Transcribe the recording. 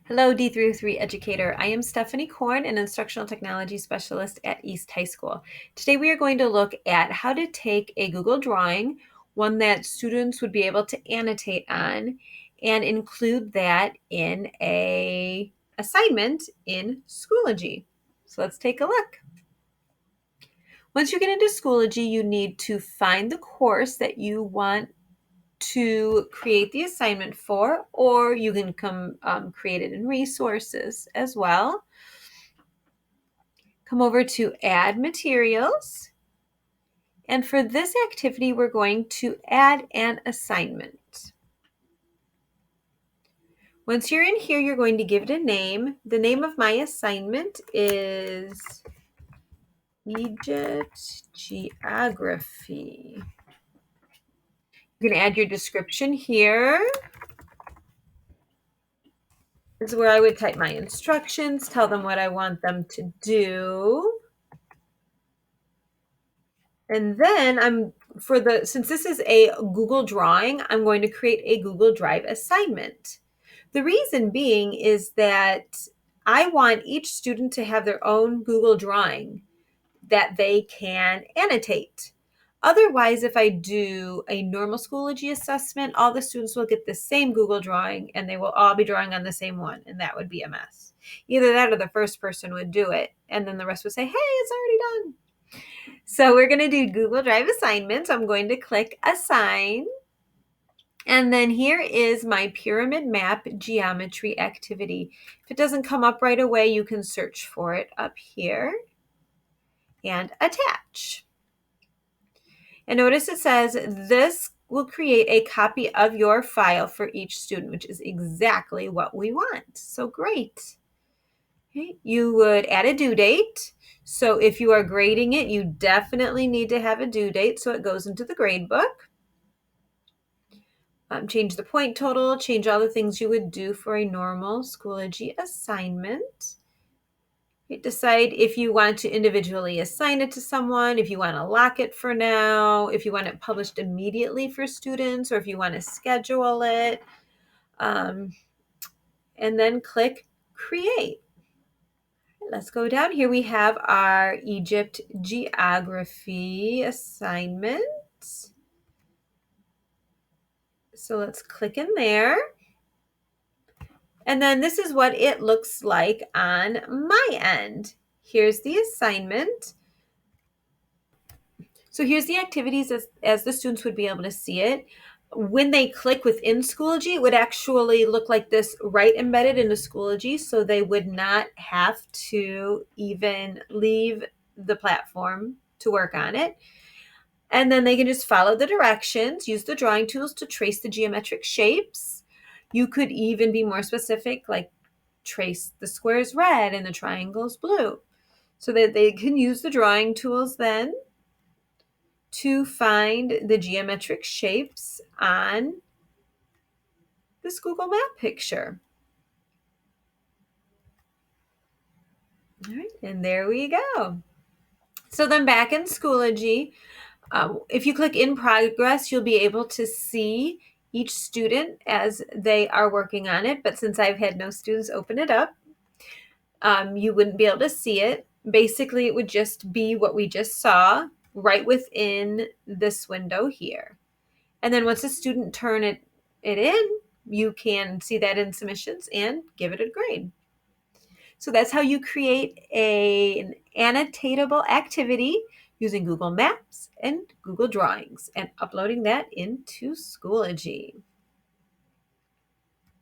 Hello, D303 educator. I am Stephanie Korn, an instructional technology specialist at East High School. Today we are going to look at how to take a Google drawing, one that students would be able to annotate on, and include that in a assignment in Schoology. So let's take a look. Once you get into Schoology, you need to find the course that you want to create the assignment for, or you can create it in resources as well. Come over to add materials. And for this activity, we're going to add an assignment. Once you're in here, you're going to give it a name. The name of my assignment is Egypt Geography. You can add your description here. This is where I would type my instructions, tell them what I want them to do. And then since this is a Google drawing, I'm going to create a Google Drive assignment. The reason being is that I want each student to have their own Google drawing that they can annotate. Otherwise, if I do a normal Schoology assessment, all the students will get the same Google drawing and they will all be drawing on the same one, and that would be a mess. Either that or the first person would do it, and then the rest would say, hey, it's already done. So we're going to do Google Drive assignments. I'm going to click Assign. And then here is my pyramid map geometry activity. If it doesn't come up right away, you can search for it up here and attach. And notice it says this will create a copy of your file for each student, which is exactly what we want. So great. Okay. You would add a due date. So if you are grading it, you definitely need to have a due date so it goes into the grade book. Change the point total, change all the things you would do for a normal Schoology assignment. Decide if you want to individually assign it to someone, if you want to lock it for now, if you want it published immediately for students, or if you want to schedule it. And then click Create. Let's go down here. We have our Egypt Geography assignment. So let's click in there. And then this is what it looks like on my end. Here's the assignment. So here's the activities as the students would be able to see it. When they click within Schoology, it would actually look like this right embedded into Schoology, so they would not have to even leave the platform to work on it. And then they can just follow the directions, use the drawing tools to trace the geometric shapes. You could even be more specific, like trace the squares red and the triangles blue, so that they can use the drawing tools then to find the geometric shapes on this Google Map picture. All right, and there we go. So then back in Schoology, if you click in progress, you'll be able to see each student as they are working on it. But since I've had no students open it up, you wouldn't be able to see it. Basically, it would just be what we just saw right within this window here. And then once a student turn it in, you can see that in submissions and give it a grade. So that's how you create an annotatable activity using Google Maps and Google Drawings and uploading that into Schoology.